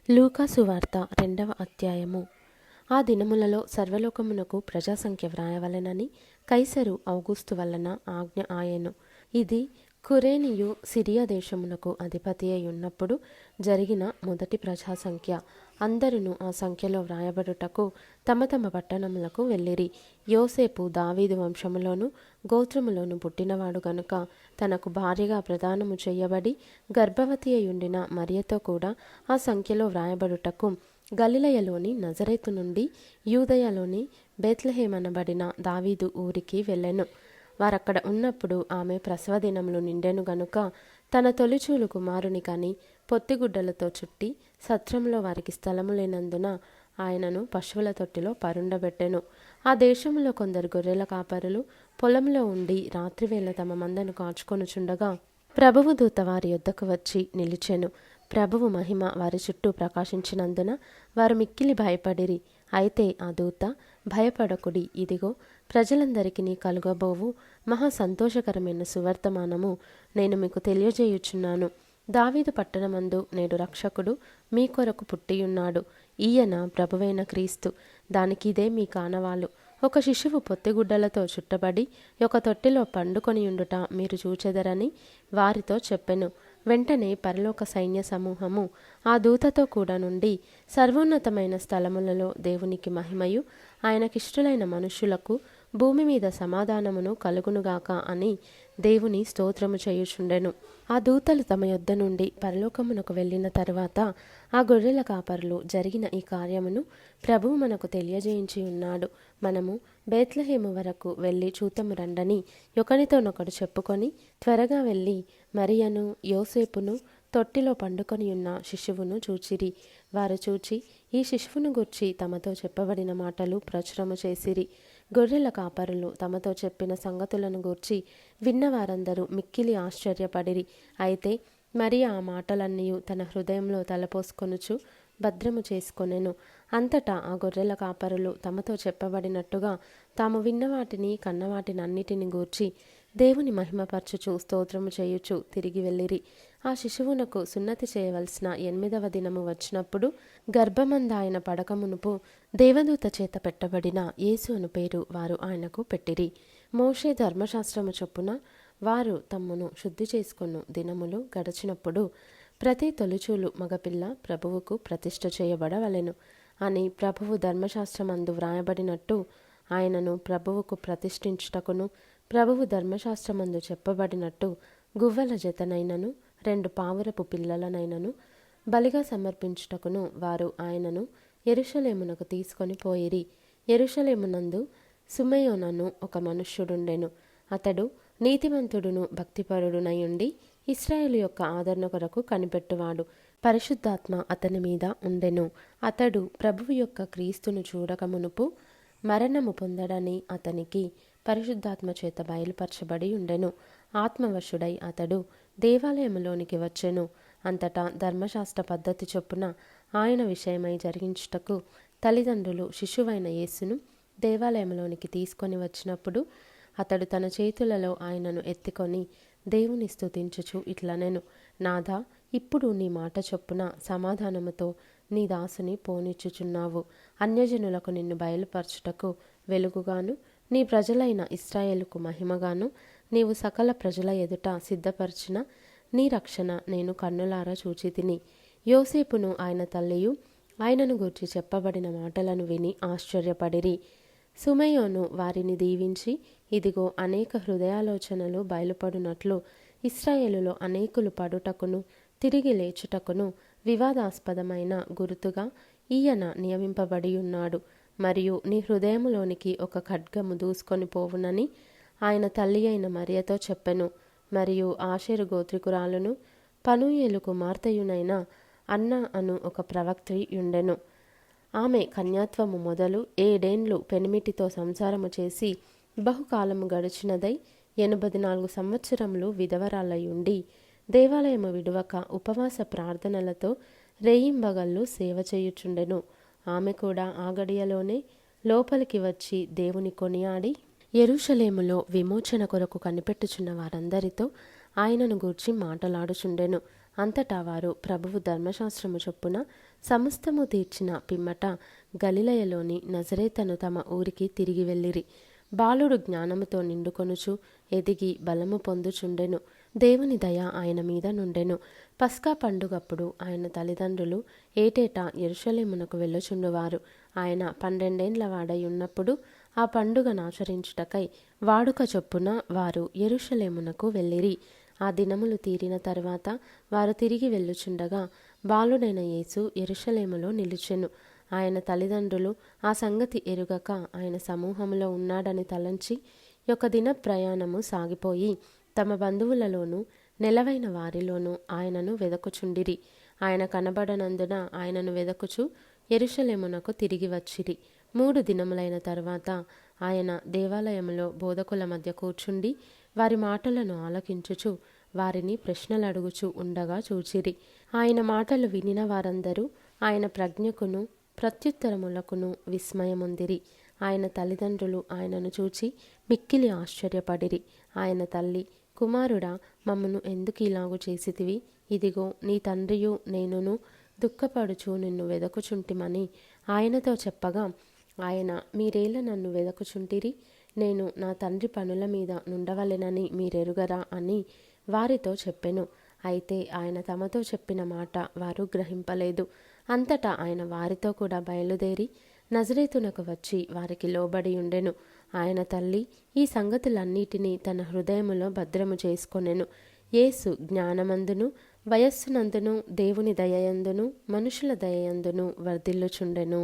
లూకా సువార్త 2వ అధ్యాయము. ఆ దినములలో సర్వలోకమునకు ప్రజాసంఖ్య వ్రాయవలెనని కైసరు ఔగుస్తు వలన ఆజ్ఞ ఆయెను. ఇది కురేనియు సిరియా దేశమునకు అధిపతి అయి ఉన్నప్పుడు జరిగిన మొదటి ప్రజాసంఖ్య. అందరును ఆ సంఖ్యలో వ్రాయబడుటకు తమ తమ పట్టణములకు వెళ్ళిరి. యోసేపు దావీదు వంశములోను గోత్రములోను పుట్టినవాడు గనుక తనకు భార్యగా ప్రదానము చేయబడి గర్భవతి అయుండిన మరియతో కూడా ఆ సంఖ్యలో వ్రాయబడుటకు గలిలయలోని నజరేతు నుండి యూదయలోని బేత్లెహేమనబడిన దావీదు ఊరికి వెళ్ళెను. వారక్కడ ఉన్నప్పుడు ఆమె ప్రసవ దినములు నిండెను గనుక తన తొలిచూలు కుమారుని కని పొత్తిగుడ్డలతో చుట్టి సత్రంలో వారికి స్థలము లేనందున ఆయనను పశువుల తొట్టిలో పరుండబెట్టెను. ఆ దేశంలో కొందరు గొర్రెల కాపరులు పొలంలో ఉండి రాత్రివేళ తమ మందను కాచుకొనుచుండగా ప్రభువు దూత వారి యొద్దకు వచ్చి నిలిచెను. ప్రభువు మహిమ వారి చుట్టూ ప్రకాశించినందున వారు మిక్కిలి భయపడిరి. అయితే ఆ దూత, భయపడకుడి, ఇదిగో ప్రజలందరికీ కలుగబోవు మహా సంతోషకరమైన సువర్తమానము నేను మీకు తెలియజేయుచున్నాను. దావీదు పట్టణమందు నేడు రక్షకుడు మీ కొరకు పుట్టియున్నాడు. ఈయన ప్రభువైన క్రీస్తు. దానికిదే మీ కానవాలు. ఒక శిశువు పొత్తిగుడ్డలతో చుట్టబడి ఒక తొట్టిలో పండుకొని ఉండుట మీరు చూచెదరని వారితో చెప్పెను. వెంటనే పరలోక సైన్య సమూహము ఆ దూతతో కూడా నుండి సర్వోన్నతమైన స్థలములలో దేవునికి మహిమయు ఆయనకిష్టులైన మనుష్యులకు భూమి మీద సమాధానమును కలుగునుగాక అని దేవుని స్తోత్రము చేయుచుండెను. ఆ దూతలు తమ యొద్ద నుండి పరలోకమునకు వెళ్ళిన తరువాత ఆ గొర్రెల కాపరులు జరిగిన ఈ కార్యమును ప్రభువు మనకు తెలియజేయించి ఉన్నాడు. మనము బేత్లెహేము వరకు వెళ్ళి చూతము రండని ఒకరితోనొకడు చెప్పుకొని త్వరగా వెళ్ళి మరియను యోసేపును తొట్టిలో పండుకొని ఉన్న శిశువును చూచిరి. వారు చూచి ఈ శిశువును గూర్చి తమతో చెప్పబడిన మాటలు ప్రచురము చేసిరి. గొర్రెల కాపరులు తమతో చెప్పిన సంగతులను గూర్చి విన్న వారందరూ మిక్కిలి ఆశ్చర్యపడిరి. అయితే మరి ఆ మాటలన్నీ తన హృదయంలో తలపోసుకొనుచు భద్రము చేసుకొనెను. అంతటా ఆ గొర్రెల కాపరులు తమతో చెప్పబడినట్టుగా తాము విన్నవాటిని కన్నవాటినన్నిటిని గూర్చి దేవుని మహిమపరచుచు స్తోత్రము చేయుచు తిరిగి వెళ్ళిరి. ఆ శిశువునకు సున్నతి చేయవలసిన 8వ దినము వచ్చినప్పుడు గర్భమందాయన పడకమునుపు దేవదూత చేత పెట్టబడిన యేసు అను పేరు వారు ఆయనకు పెట్టిరి. మోషే ధర్మశాస్త్రము చొప్పున వారు తమ్మును శుద్ధి చేసుకొను దినములు గడచినప్పుడు ప్రతి తొలిచూలు మగపిల్ల ప్రభువుకు ప్రతిష్ఠ చేయబడవలెను అని ప్రభువు ధర్మశాస్త్రమందు వ్రాయబడినట్టు ఆయనను ప్రభువుకు ప్రతిష్ఠించుటకును ప్రభువు ధర్మశాస్త్రమందు చెప్పబడినట్టు గువ్వల జతనైనను 2 పావురపు పిల్లలనైనను బలిగా సమర్పించుటకును వారు ఆయనను యెరూషలేమునకు తీసుకొని పోయిరి. యెరూషలేమునందు సుమయోనను ఒక మనుష్యుడుండెను. అతడు నీతిమంతుడును భక్తిపరుడునయుండి ఇశ్రాయేలు యొక్క ఆదరణ కొరకు కనిపెట్టువాడు. పరిశుద్ధాత్మ అతని మీద ఉండెను. అతడు ప్రభువు యొక్క క్రీస్తును చూడకమునుపు మరణము పొందడని అతనికి పరిశుద్ధాత్మ చేత బయలుపరచబడి ఉండెను. ఆత్మవశుడై అతడు దేవాలయములోనికి వచ్చెను. అంతటా ధర్మశాస్త్ర పద్ధతి చొప్పున ఆయన విషయమై జరిగించుటకు తల్లిదండ్రులు శిశువైన యేసును దేవాలయంలోనికి తీసుకొని వచ్చినప్పుడు అతడు తన చేతులలో ఆయనను ఎత్తుకొని దేవుని స్తుతించుచు ఇట్లనెను, నాథా, ఇప్పుడు నీ మాట చొప్పున సమాధానముతో నీ దాసుని పోనిచ్చుచున్నావు. అన్యజనులకు నిన్ను బయలుపరచుటకు వెలుగుగాను నీ ప్రజలైన ఇశ్రాయేలుకు మహిమగాను నీవు సకల ప్రజల ఎదుట సిద్ధపరిచిన నీ రక్షణ నేను కన్నులారా చూచితిని. యోసేపును ఆయన తల్లియు ఆయనను గూర్చి చెప్పబడిన మాటలను విని ఆశ్చర్యపడిరి. సుమయోను వారిని దీవించి, ఇదిగో అనేక హృదయాలోచనలు బయలుపడునట్లు ఇశ్రాయేలులో అనేకులు పడుటకును తిరిగి లేచుటకును వివాదాస్పదమైన గుర్తుగా ఈయన నియమింపబడి ఉన్నాడు. మరియు నీ హృదయములోనికి ఒక ఖడ్గము దూసుకొని పోవునని ఆయన తల్లి అయిన మరియతో చెప్పెను. మరియు ఆషేరు గోత్రికురాలును పనూయేలు కుమార్తెయునైన అన్న అను ఒక ప్రవక్త్రి యుండెను. ఆమె కన్యాత్వము మొదలు 7 ఏండ్లు పెనిమిటితో సంసారము చేసి బహుకాలము గడిచినదై 84 సంవత్సరములు విధవరాలయుండి దేవాలయము విడువక ఉపవాస ప్రార్థనలతో రేయింబగళ్ళు సేవ చేయుచుండెను. ఆమె కూడా ఆ గడియలోనే లోపలికి వచ్చి దేవుని కొనియాడి యెరూషలేములో విమోచన కొరకు కనిపెట్టుచున్న వారందరితో ఆయనను గూర్చి మాటలాడుచుండెను. అంతటా వారు ప్రభువు ధర్మశాస్త్రము చొప్పున సమస్తము తీర్చిన పిమ్మట గలిలయలోని నజరేతను తమ ఊరికి తిరిగి వెళ్ళిరి. బాలుడు జ్ఞానముతో నిండుకొనుచు ఎదిగి బలము పొందుచుండెను. దేవుని దయ ఆయన మీద నుండెను. పస్కా పండుగప్పుడు ఆయన తల్లిదండ్రులు ఏటేటా యెరూషలేమునకు వెళ్ళుచుండువారు. ఆయన 12 వాడై ఉన్నప్పుడు ఆ పండుగనాచరించుటకై వాడుక చొప్పున వారు యెరూషలేమునకు వెళ్ళిరి. ఆ దినములు తీరిన తరువాత వారు తిరిగి వెళ్ళుచుండగా బాలుడైన యేసు యెరూషలేములో నిలిచెను. ఆయన తల్లిదండ్రులు ఆ సంగతి ఎరుగక ఆయన సమూహములో ఉన్నాడని తలంచి ఒక దిన ప్రయాణము సాగిపోయి తమ బంధువులలోనూ నెలవైన వారిలోనూ ఆయనను వెదకుచుండిరి. ఆయన కనబడనందున ఆయనను వెదకుచు యెరూషలేమునకు తిరిగి వచ్చిరి. 3 దినములైన తరువాత ఆయన దేవాలయములో బోధకుల మధ్య కూర్చుండి వారి మాటలను ఆలకించుచు వారిని ప్రశ్నలడుగుచు ఉండగా చూచిరి. ఆయన మాటలు వినిన వారందరూ ఆయన ప్రజ్ఞకును ప్రత్యుత్తరములకును విస్మయముందిరి. ఆయన తల్లిదండ్రులు ఆయనను చూచి మిక్కిలి ఆశ్చర్యపడిరి. ఆయన తల్లి, కుమారుడా, మమ్మను ఎందుకు ఇలాగు చేసితివి? ఇదిగో నీ తండ్రియు నేనును దుఃఖపడుచు నిన్ను వెదకుచుంటిమని ఆయనతో చెప్పగా, ఆయన, మీరేలా నన్ను వెదకుచుంటిరి? నేను నా తండ్రి పనుల మీద నుండవలెనని మీరెరుగరా అని వారితో చెప్పెను. అయితే ఆయన తమతో చెప్పిన మాట వారు గ్రహింపలేదు. అంతటా ఆయన వారితో కూడా బయలుదేరి నజరేతునకు వచ్చి వారికి లోబడి ఉండెను. ఆయన తల్లి ఈ సంగతులన్నిటినీ తన హృదయములో భద్రము చేసుకొనెను. యేసు జ్ఞానమందును వయస్సునందును దేవుని దయయందును మనుషుల దయయందును వర్ధిల్లుచుండెను.